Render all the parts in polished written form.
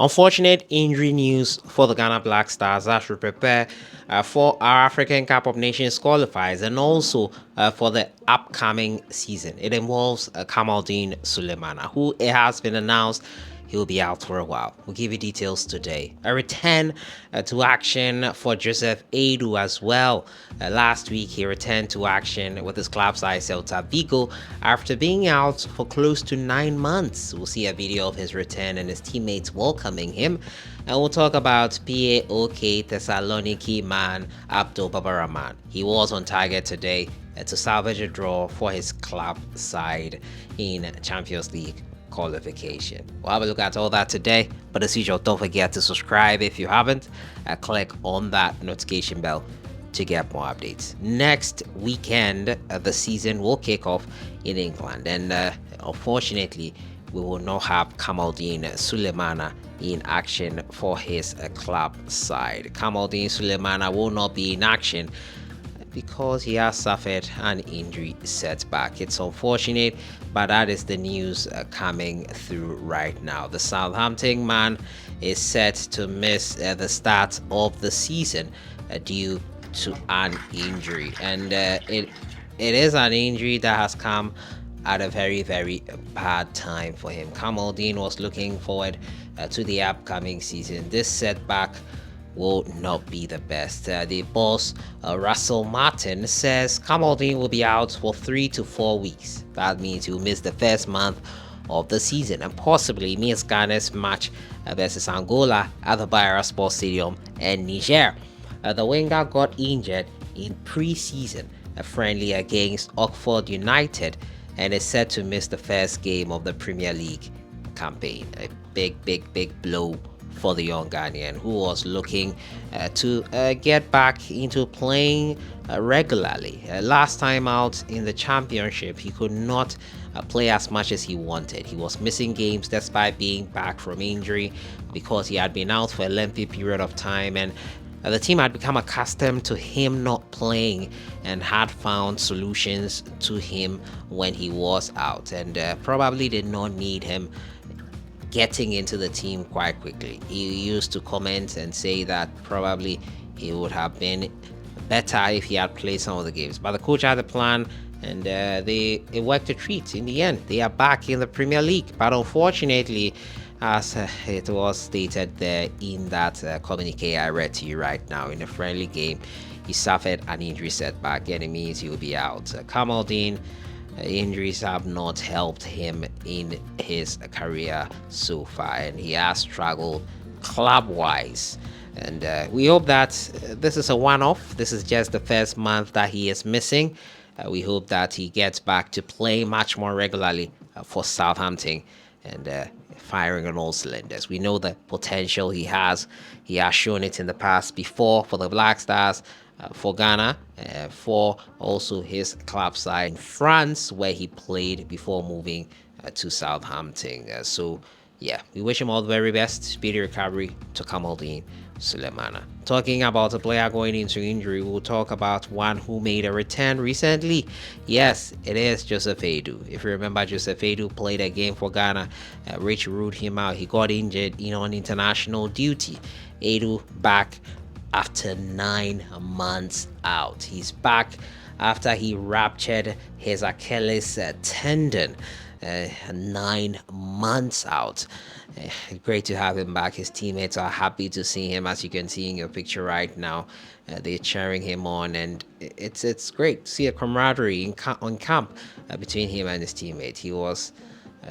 Unfortunate injury news for the Ghana Black Stars as we prepare for our African Cup of Nations qualifiers and also for the upcoming season. It involves Kamaldeen Sulemana, who it has been announced he'll be out for a while. We'll give you details today. A return to action for Joseph AIDOO as well. Last week, he returned to action with his club side Celta Vigo after being out for close to 9 months. We'll see a video of his return and his teammates welcoming him. And we'll talk about PAOK Thessaloniki man AIDOO Rahman. He was on target today to salvage a draw for his club side in Champions League qualification. We'll have a look at all that today, but as usual, don't forget to subscribe if you haven't. Click on that notification bell to get more updates. Next weekend, the season will kick off in England, and unfortunately, we will not have Kamaldeen Sulemana in action for his club side. Kamaldeen Sulemana will not be in action because he has suffered an injury setback. It's unfortunate, but that is the news coming through right now. The Southampton man is set to miss the start of the season due to an injury, and it is an injury that has come at a very bad time for him. Kamaldeen was looking forward to the upcoming season. This setback will not be the best. The boss, Russell Martin, says Kamaldeen will be out for 3 to 4 weeks. That means he'll miss the first month of the season and possibly miss Ghana's match versus Angola at the Bayera Sports Stadium in Niger. The winger got injured in pre-season, a friendly against Oxford United, and is set to miss the first game of the Premier League campaign. A big blow for the young Ghanaian, who was looking to get back into playing regularly. Last time out in the championship, he could not play as much as he wanted. He was missing games despite being back from injury because he had been out for a lengthy period of time, and the team had become accustomed to him not playing and had found solutions to him when he was out, and probably did not need him getting into the team quite quickly. He used to comment and say that probably he would have been better if he had played some of the games, but the coach had a plan, and it worked a treat. In the end, they are back in the Premier League, but unfortunately, as it was stated there in that communique I read to you right now, in a friendly game, he suffered an injury setback, and it means he will be out. Kamaldeen, injuries have not helped him in his career so far, and he has struggled club-wise. And we hope that this is a one-off. This is just the first month that he is missing. We hope that he gets back to play much more regularly for Southampton and firing on all cylinders. We know the potential he has. He has shown it in the past before for the Black Stars, for Ghana, for also his club side in France, where he played before moving to Southampton. So yeah, we wish him all the very best. Speedy recovery to Kamaldeen Sulemana. Talking about a player going into injury, we'll talk about one who made a return recently. Yes, it is Joseph AIDOO. If you remember, Joseph AIDOO played a game for Ghana. Rich ruled him out. He got injured on international duty. AIDOO back after 9 months out. He's back after he ruptured his Achilles tendon. 9 months out. Great to have him back. His teammates are happy to see him, as you can see in your picture right now. They're cheering him on, and it's great to see a camaraderie on camp between him and his teammates. He was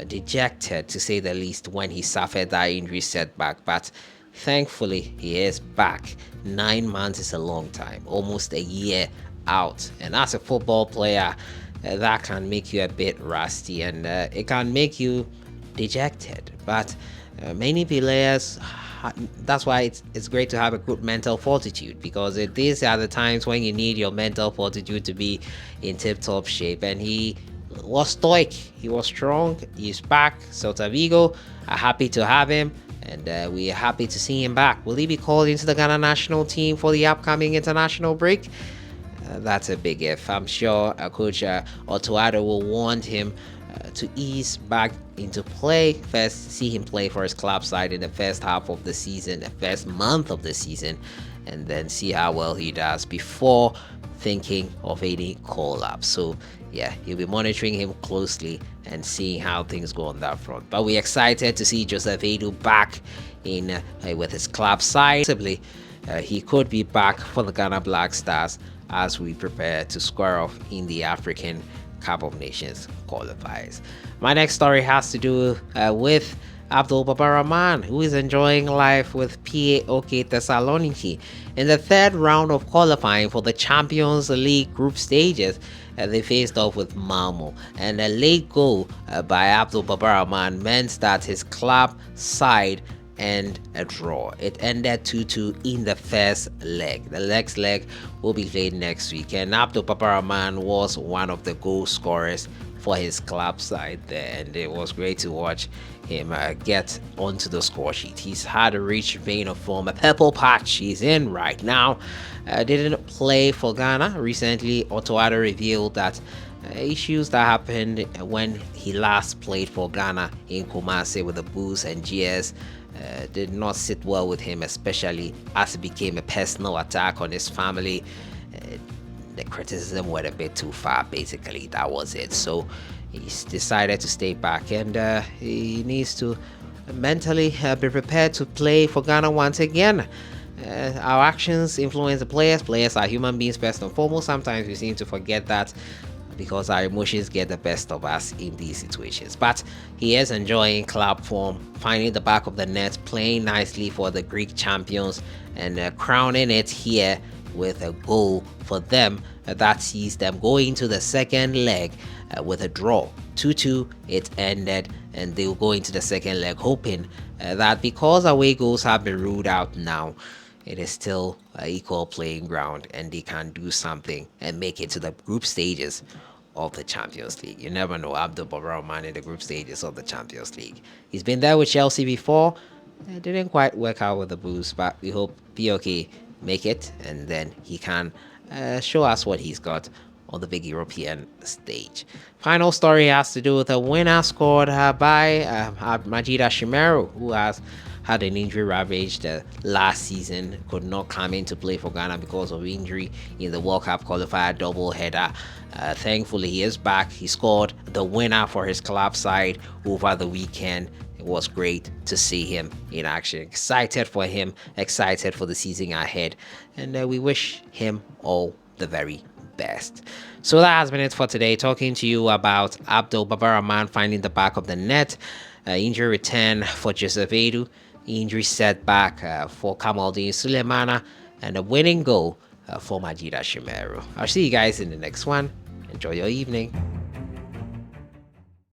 dejected, to say the least, when he suffered that injury setback, but thankfully he is back. 9 months is a long time, almost a year out, and as a football player, that can make you a bit rusty, and it can make you dejected. But many players, that's why it's great to have a good mental fortitude, because these are the times when you need your mental fortitude to be in tip-top shape. And he was stoic, he was strong, he's back. Celta Vigo are happy to have him, and we are happy to see him back. Will he be called into the Ghana national team for the upcoming international break? That's a big if. I'm sure Coach AIDOO will want him to ease back into play. First, see him play for his club side in the first half of the season, the first month of the season, and then see how well he does before thinking of any call-up. So yeah, you'll be monitoring him closely and seeing how things go on that front. But we're excited to see Joseph AIDOO back in with his club side. Possibly, he could be back for the Ghana Black Stars as we prepare to square off in the African Cup of Nations qualifiers. My next story has to do with Rahman, who is enjoying life with PAOK Thessaloniki in the third round of qualifying for the Champions League group stages. They faced off with Malmo, and a late goal by Rahman meant that his club side and a draw. It ended 2-2 in the first leg. The next leg will be played next week, and Rahman was one of the goal scorers for his club side there, and it was great to watch him get onto the score sheet. He's had a rich vein of form, a purple patch he's in right now. Didn't play for Ghana recently. Otto Addo revealed that issues that happened when he last played for Ghana in Kumasi with the Bulls and GS did not sit well with him, especially as it became a personal attack on his family. The criticism went a bit too far, basically. That was it. So he's decided to stay back, and he needs to mentally be prepared to play for Ghana once again. Our actions influence the players. Players are human beings first and foremost. Sometimes we seem to forget that because our emotions get the best of us in these situations. But he is enjoying club form, finding the back of the net, playing nicely for the Greek champions, and crowning it here with a goal for them that sees them going to the second leg with a draw. 2-2 it ended, and they'll go into the second leg hoping that because away goals have been ruled out now, it is still an equal playing ground and they can do something and make it to the group stages of the Champions League. You never know. Rahman in the group stages of the Champions League. He's been there with Chelsea before. It didn't quite work out with the Bulls, but we hope POK make it, and then he can show us what he's got on the big European stage. Final story has to do with a winner scored by MAJEED ASHIMERU, who has had an injury ravaged last season, could not come in to play for Ghana because of injury in the World Cup qualifier double header. Thankfully, he is back. He scored the winner for his club side over the weekend. It was great to see him in action. Excited for him, excited for the season ahead, and we wish him all the very best. So that has been it for today. Talking to you about Rahman finding the back of the net, injury return for Joseph AIDOO, injury setback for Kamaldeen Sulemana, and a winning goal for MAJEED ASHIMERU. I'll see you guys in the next one. Enjoy your evening.